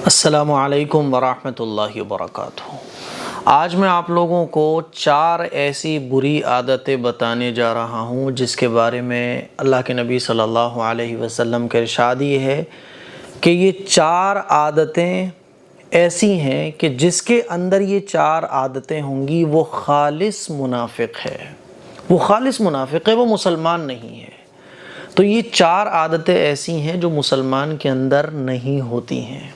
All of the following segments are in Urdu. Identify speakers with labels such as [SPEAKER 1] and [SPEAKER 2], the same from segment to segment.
[SPEAKER 1] السلام علیکم ورحمۃ اللہ وبرکاتہ۔ آج میں آپ لوگوں کو 4 ایسی بری عادتیں بتانے جا رہا ہوں جس کے بارے میں اللہ کے نبی صلی اللہ علیہ وسلم کا ارشاد یہ ہے کہ یہ 4 عادتیں ایسی ہیں کہ جس کے اندر یہ 4 عادتیں ہوں گی وہ خالص منافق ہے، وہ خالص منافق ہے، وہ مسلمان نہیں ہے۔ تو یہ 4 عادتیں ایسی ہیں جو مسلمان کے اندر نہیں ہوتی ہیں،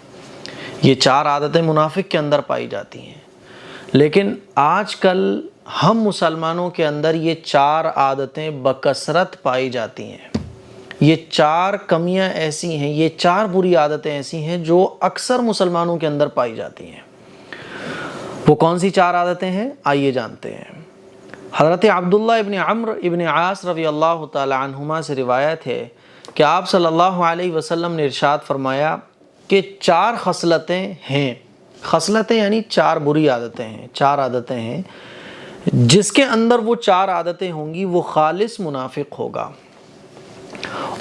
[SPEAKER 1] یہ 4 عادتیں منافق کے اندر پائی جاتی ہیں، لیکن آج کل ہم مسلمانوں کے اندر یہ 4 عادتیں بکثرت پائی جاتی ہیں۔ یہ 4 کمیاں ایسی ہیں، یہ 4 بری عادتیں ایسی ہیں جو اکثر مسلمانوں کے اندر پائی جاتی ہیں۔ وہ کون سی 4 عادتیں ہیں؟ آئیے جانتے ہیں۔ حضرت عبداللہ ابن عمرو ابن عاص رضی اللہ تعالی عنہما سے روایت ہے کہ آپ صلی اللہ علیہ وسلم نے ارشاد فرمایا کہ 4 خصلتیں ہیں، خصلتیں یعنی 4 بری عادتیں ہیں، 4 عادتیں ہیں جس کے اندر وہ 4 عادتیں ہوں گی وہ خالص منافق ہوگا،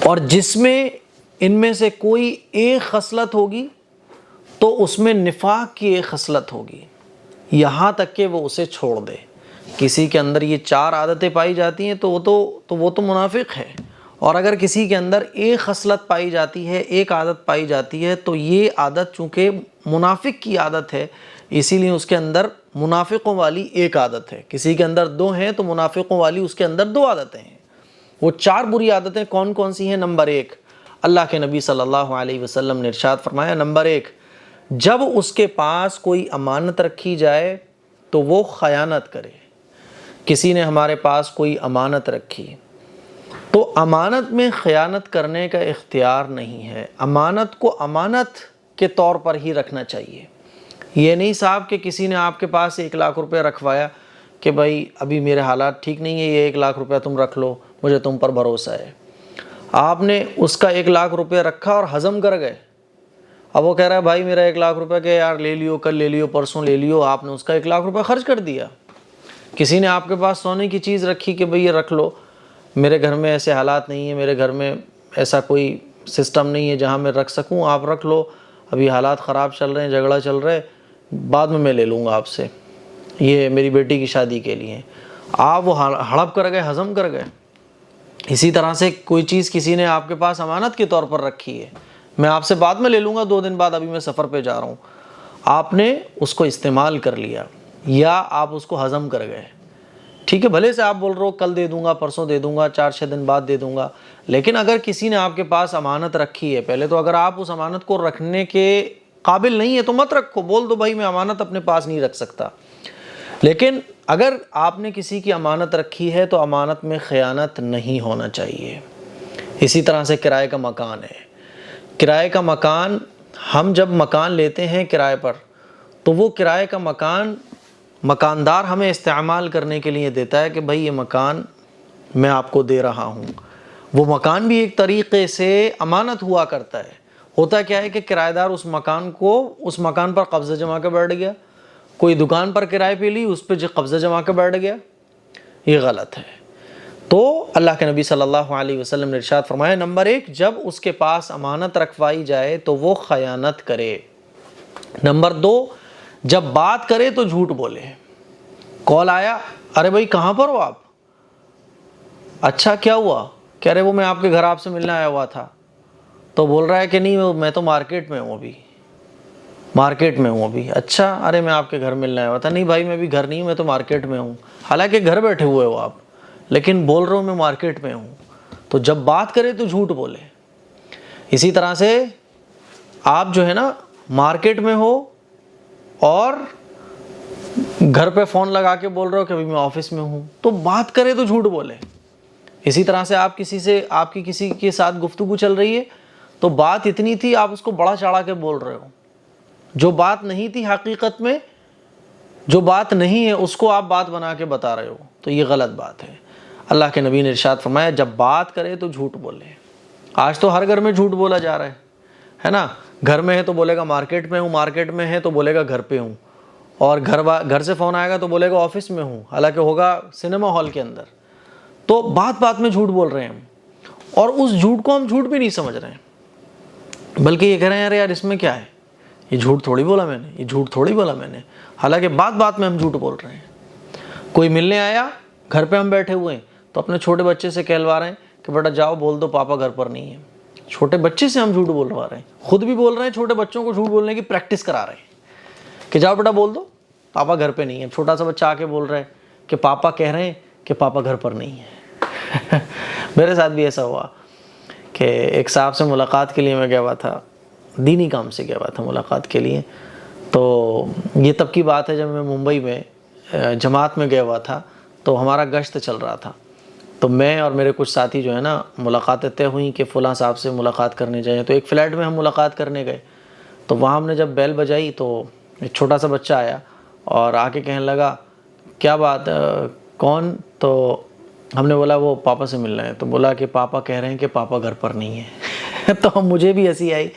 [SPEAKER 1] اور جس میں ان میں سے کوئی ایک خصلت ہوگی تو اس میں نفاق کی ایک خصلت ہوگی، یہاں تک کہ وہ اسے چھوڑ دے۔ کسی کے اندر یہ 4 عادتیں پائی جاتی ہیں تو وہ تو منافق ہے، اور اگر کسی کے اندر ایک خصلت پائی جاتی ہے، ایک عادت پائی جاتی ہے تو یہ عادت چونکہ منافق کی عادت ہے اسی لیے اس کے اندر منافقوں والی ایک عادت ہے۔ کسی کے اندر 2 ہیں تو منافقوں والی اس کے اندر 2 عادتیں ہیں۔ وہ 4 بری عادتیں کون کون سی ہیں؟ نمبر 1، اللہ کے نبی صلی اللہ علیہ وسلم نے ارشاد فرمایا، نمبر 1، جب اس کے پاس کوئی امانت رکھی جائے تو وہ خیانت کرے۔ کسی نے ہمارے پاس کوئی امانت رکھی تو امانت میں خیانت کرنے کا اختیار نہیں ہے، امانت کو امانت کے طور پر ہی رکھنا چاہیے۔ یہ نہیں صاحب کہ کسی نے آپ کے پاس 1 لاکھ روپے رکھوایا کہ بھائی ابھی میرے حالات ٹھیک نہیں ہے، یہ 1 لاکھ روپے تم رکھ لو، مجھے تم پر بھروسہ ہے۔ آپ نے اس کا 1 لاکھ روپے رکھا اور ہضم کر گئے، اب وہ کہہ رہا ہے بھائی میرا 1 لاکھ روپے کہ یار لے لیو، کل لے لیو، پرسوں لے لیو، آپ نے اس کا 1 لاکھ روپے خرچ کر دیا۔ کسی نے آپ کے پاس سونے کی چیز رکھی کہ بھئی یہ رکھ لو، میرے گھر میں ایسے حالات نہیں ہیں، میرے گھر میں ایسا کوئی سسٹم نہیں ہے جہاں میں رکھ سکوں، آپ رکھ لو، ابھی حالات خراب چل رہے ہیں، جھگڑا چل رہا ہے، بعد میں لے لوں گا آپ سے، یہ میری بیٹی کی شادی کے لیے۔ آپ وہ ہڑپ کر گئے، ہضم کر گئے۔ اسی طرح سے کوئی چیز کسی نے آپ کے پاس امانت کے طور پر رکھی ہے، میں آپ سے بعد میں لے لوں گا 2 دن بعد، ابھی میں سفر پہ جا رہا ہوں، آپ نے اس کو استعمال کر لیا یا آپ اس کو ہضم کر گئے۔ ٹھیک ہے، بھلے سے آپ بول رہے ہو کل دے دوں گا، پرسوں دے دوں گا، 4-6 دن بعد دے دوں گا، لیکن اگر کسی نے آپ کے پاس امانت رکھی ہے، پہلے تو اگر آپ اس امانت کو رکھنے کے قابل نہیں ہے تو مت رکھو، بول دو بھائی میں امانت اپنے پاس نہیں رکھ سکتا۔ لیکن اگر آپ نے کسی کی امانت رکھی ہے تو امانت میں خیانت نہیں ہونا چاہیے۔ اسی طرح سے کرائے کا مکان ہے، کرائے کا مکان، ہم جب مکان لیتے ہیں کرائے پر تو وہ کرائے کا مکان مکاندار ہمیں استعمال کرنے کے لیے دیتا ہے کہ بھئی یہ مکان میں آپ کو دے رہا ہوں۔ وہ مکان بھی ایک طریقے سے امانت ہوا کرتا ہے۔ ہوتا کیا ہے کہ کرایہ دار اس مکان پر قبضہ جما کے بیٹھ گیا، کوئی دکان پر کرائے پہ لی، اس پہ قبضہ جما کے بیٹھ گیا، یہ غلط ہے۔ تو اللہ کے نبی صلی اللہ علیہ وسلم نے ارشاد فرمایا، نمبر 1، جب اس کے پاس امانت رکھوائی جائے تو وہ خیانت کرے۔ نمبر 2، جب بات کرے تو جھوٹ بولے۔ کال آیا، ارے بھائی کہاں پر ہو آپ؟ اچھا کیا ہوا؟ کہہ رہے وہ میں آپ کے گھر آپ سے ملنے آیا ہوا تھا، تو بول رہا ہے کہ نہیں میں تو مارکیٹ میں ہوں ابھی۔ اچھا، ارے میں آپ کے گھر ملنے آیا ہوا تھا، نہیں بھائی میں ابھی گھر نہیں ہوں، میں تو مارکیٹ میں ہوں، حالانکہ گھر بیٹھے ہوئے ہو آپ، لیکن بول رہے ہو میں مارکیٹ میں ہوں۔ تو جب بات کرے تو جھوٹ بولے۔ اسی طرح سے آپ جو ہے نا مارکیٹ میں ہو اور گھر پہ فون لگا کے بول رہے ہو کہ ابھی میں آفس میں ہوں، تو بات کرے تو جھوٹ بولے۔ اسی طرح سے آپ کی کسی کے ساتھ گفتگو چل رہی ہے تو بات اتنی تھی آپ اس کو بڑا چڑھا کے بول رہے ہو، جو بات نہیں تھی حقیقت میں، جو بات نہیں ہے اس کو آپ بات بنا کے بتا رہے ہو، تو یہ غلط بات ہے۔ اللہ کے نبی نے ارشاد فرمایا جب بات کرے تو جھوٹ بولے۔ آج تو ہر گھر میں جھوٹ بولا جا رہا ہے نا، گھر میں ہے تو بولے گا مارکیٹ میں ہوں، مارکیٹ میں ہے تو بولے گا گھر پہ ہوں، اور گھر سے فون آئے گا تو بولے گا آفس میں ہوں، حالانکہ ہوگا سنیما ہال کے اندر۔ تو بات بات میں جھوٹ بول رہے ہیں ہم، اور اس جھوٹ کو ہم جھوٹ بھی نہیں سمجھ رہے ہیں، بلکہ یہ کہہ رہے ہیں یار اس میں کیا ہے، یہ جھوٹ تھوڑی بولا میں نے، یہ جھوٹ تھوڑی بولا میں نے، حالانکہ بات بات میں ہم جھوٹ بول رہے ہیں۔ کوئی ملنے آیا، گھر پہ ہم بیٹھے ہوئے ہیں تو اپنے چھوٹے بچے سے کہلوا رہے ہیں کہ بیٹا جاؤ بول دو پاپا گھر پر نہیں ہے۔ چھوٹے بچے سے ہم جھوٹ بولوا رہے ہیں، خود بھی بول رہے ہیں، چھوٹے بچوں کو جھوٹ بولنے کی پریکٹس کرا رہے ہیں کہ جاؤ بیٹا بول دو پاپا گھر پہ نہیں ہے۔ چھوٹا سا بچہ آ کے بول رہا ہے کہ پاپا کہہ رہے ہیں کہ پاپا گھر پر نہیں ہے۔ میرے ساتھ بھی ایسا ہوا کہ ایک صاحب سے ملاقات کے لیے میں گیا ہوا تھا، دینی کام سے گیا ہوا تھا ملاقات کے لیے۔ تو یہ تب کی بات ہے جب میں ممبئی میں جماعت میں گیا ہوا تھا، تو ہمارا گشت چل رہا تھا، تو میں اور میرے کچھ ساتھی جو ہے نا ملاقاتیں طے ہوئیں کہ فلاں صاحب سے ملاقات کرنے جائیں۔ تو ایک فلیٹ میں ہم ملاقات کرنے گئے، تو وہاں ہم نے جب بیل بجائی تو ایک چھوٹا سا بچہ آیا اور آ کے کہنے لگا کیا بات کون؟ تو ہم نے بولا وہ پاپا سے مل رہے ہیں، تو بولا کہ پاپا کہہ رہے ہیں کہ پاپا گھر پر نہیں ہے۔ تو مجھے بھی ہنسی آئی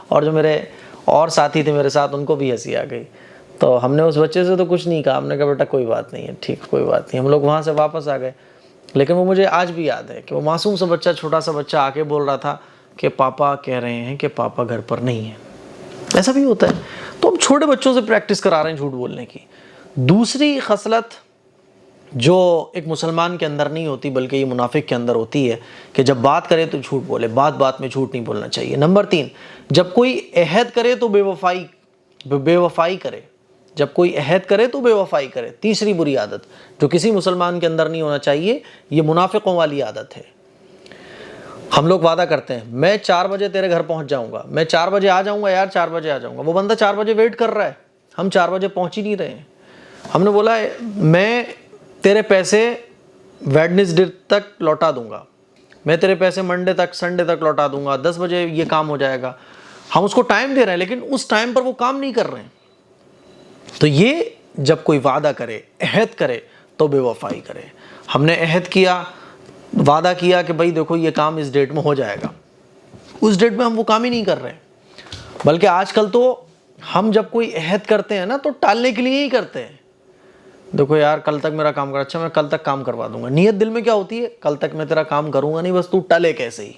[SPEAKER 1] اور جو میرے اور ساتھی تھے میرے ساتھ ان کو بھی ہنسی آ گئی۔ تو ہم نے اس بچے سے تو کچھ نہیں کہا، ہم نے کہا بیٹا کوئی بات نہیں ہے، ٹھیک کوئی بات نہیں۔ ہم لوگ وہاں سے واپس آ گئے، لیکن وہ مجھے آج بھی یاد ہے کہ وہ معصوم سا بچہ، چھوٹا سا بچہ آ کے بول رہا تھا کہ پاپا کہہ رہے ہیں کہ پاپا گھر پر نہیں ہے۔ ایسا بھی ہوتا ہے، تو ہم چھوٹے بچوں سے پریکٹس کرا رہے ہیں جھوٹ بولنے کی۔ دوسری خصلت جو ایک مسلمان کے اندر نہیں ہوتی بلکہ یہ منافق کے اندر ہوتی ہے کہ جب بات کرے تو جھوٹ بولے، بات بات میں جھوٹ نہیں بولنا چاہیے۔ نمبر 3، جب کوئی عہد کرے تو بے وفائی کرے، جب کوئی عہد کرے تو بے وفائی کرے۔ تیسری بری عادت جو کسی مسلمان کے اندر نہیں ہونا چاہیے، یہ منافقوں والی عادت ہے۔ ہم لوگ وعدہ کرتے ہیں میں 4 بجے تیرے گھر پہنچ جاؤں گا، میں 4 بجے آ جاؤں گا یار، 4 بجے آ جاؤں گا۔ وہ بندہ 4 بجے ویٹ کر رہا ہے، ہم 4 بجے پہنچ ہی نہیں رہے ہیں۔ ہم نے بولا میں تیرے پیسے ویڈنسڈے تک لوٹا دوں گا، میں تیرے پیسے منڈے تک سنڈے تک لوٹا دوں گا، 10 بجے یہ کام ہو جائے گا۔ ہم اس کو ٹائم دے رہے ہیں لیکن اس ٹائم پر وہ کام نہیں کر رہے ہیں۔ تو یہ جب کوئی وعدہ کرے، عہد کرے تو بے وفائی کرے۔ ہم نے عہد کیا، وعدہ کیا کہ بھائی دیکھو یہ کام اس ڈیٹ میں ہو جائے گا، اس ڈیٹ میں ہم وہ کام ہی نہیں کر رہے، بلکہ آج کل تو ہم جب کوئی عہد کرتے ہیں نا تو ٹالنے کے لیے ہی کرتے ہیں۔ دیکھو یار کل تک میرا کام کر، اچھا میں کل تک کام کروا دوں گا، نیت دل میں کیا ہوتی ہے کل تک میں تیرا کام کروں گا نہیں، بس تو ٹلے کیسے ہی۔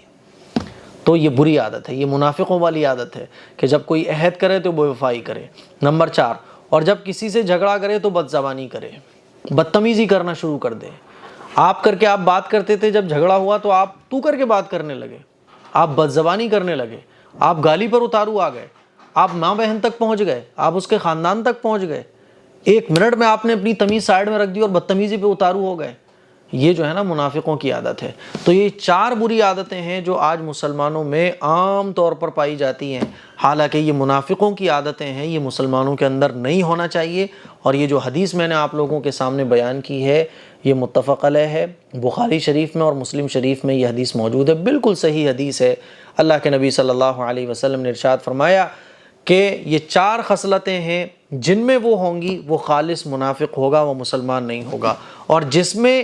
[SPEAKER 1] تو یہ بری عادت ہے، یہ منافقوں والی عادت ہے کہ جب کوئی عہد کرے تو بے وفائی کرے۔ نمبر 4، اور جب کسی سے جھگڑا کرے تو بد زبانی کرے، بدتمیزی کرنا شروع کر دے۔ آپ کر کے آپ بات کرتے تھے، جب جھگڑا ہوا تو آپ تو کر کے بات کرنے لگے، آپ بد زبانی کرنے لگے، آپ گالی پر اتارو آ گئے، آپ ماں بہن تک پہنچ گئے، آپ اس کے خاندان تک پہنچ گئے۔ 1 منٹ میں آپ نے اپنی تمیز سائڈ میں رکھ دی اور بدتمیزی پہ اتارو ہو گئے۔ یہ جو ہے نا منافقوں کی عادت ہے۔ تو یہ 4 بری عادتیں ہیں جو آج مسلمانوں میں عام طور پر پائی جاتی ہیں، حالانکہ یہ منافقوں کی عادتیں ہیں، یہ مسلمانوں کے اندر نہیں ہونا چاہیے۔ اور یہ جو حدیث میں نے آپ لوگوں کے سامنے بیان کی ہے یہ متفق علیہ ہے، بخاری شریف میں اور مسلم شریف میں یہ حدیث موجود ہے، بالکل صحیح حدیث ہے۔ اللہ کے نبی صلی اللہ علیہ وسلم نے ارشاد فرمایا کہ یہ 4 خصلتیں ہیں جن میں وہ ہوں گی وہ خالص منافق ہوگا، وہ مسلمان نہیں ہوگا۔ اور جس میں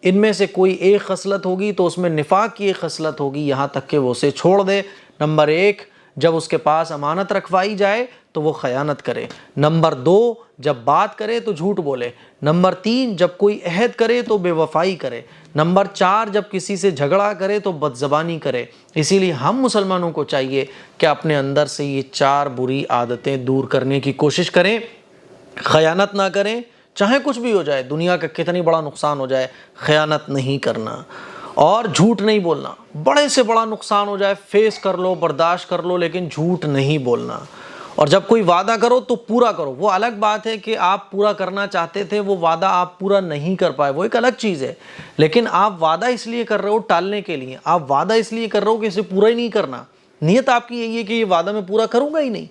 [SPEAKER 1] ان میں سے کوئی ایک خصلت ہوگی تو اس میں نفاق کی ایک خصلت ہوگی، یہاں تک کہ وہ اسے چھوڑ دے۔ نمبر 1، جب اس کے پاس امانت رکھوائی جائے تو وہ خیانت کرے۔ نمبر 2، جب بات کرے تو جھوٹ بولے۔ نمبر 3، جب کوئی عہد کرے تو بے وفائی کرے۔ نمبر 4، جب کسی سے جھگڑا کرے تو بد زبانی کرے۔ اسی لیے ہم مسلمانوں کو چاہیے کہ اپنے اندر سے یہ 4 بری عادتیں دور کرنے کی کوشش کریں۔ خیانت نہ کریں، چاہے کچھ بھی ہو جائے، دنیا کا کتنی بڑا نقصان ہو جائے، خیانت نہیں کرنا اور جھوٹ نہیں بولنا۔ بڑے سے بڑا نقصان ہو جائے فیس کر لو، برداشت کر لو، لیکن جھوٹ نہیں بولنا۔ اور جب کوئی وعدہ کرو تو پورا کرو۔ وہ الگ بات ہے کہ آپ پورا کرنا چاہتے تھے، وہ وعدہ آپ پورا نہیں کر پائے، وہ ایک الگ چیز ہے، لیکن آپ وعدہ اس لیے کر رہے ہو ٹالنے کے لیے، آپ وعدہ اس لیے کر رہے ہو کہ اسے پورا ہی نہیں کرنا، نیت آپ کی یہی ہے کہ یہ وعدہ میں پورا کروں گا ہی نہیں،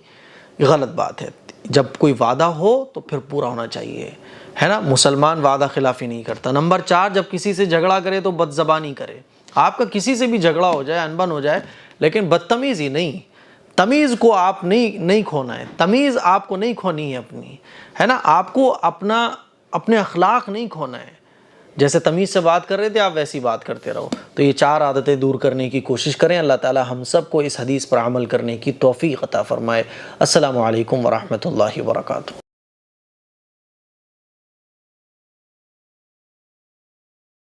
[SPEAKER 1] یہ غلط بات ہے۔ جب کوئی وعدہ ہو تو پھر پورا ہونا چاہیے، ہے نا، مسلمان وعدہ خلافی نہیں کرتا۔ نمبر 4، جب کسی سے جھگڑا کرے تو بد زبانی کرے۔ آپ کا کسی سے بھی جھگڑا ہو جائے، انبن ہو جائے، لیکن بدتمیزی نہیں، تمیز کو آپ نہیں کھونا ہے، تمیز آپ کو نہیں کھونی ہے اپنی، ہے نا، آپ کو اپنے اخلاق نہیں کھونا ہے۔ جیسے تمیز سے بات کر رہے تھے آپ ویسی بات کرتے رہو۔ تو یہ 4 عادتیں دور کرنے کی کوشش کریں۔ اللہ تعالی ہم سب کو اس حدیث پر عمل کرنے کی توفیق عطا فرمائے۔ السلام علیکم ورحمۃ اللہ وبرکاتہ۔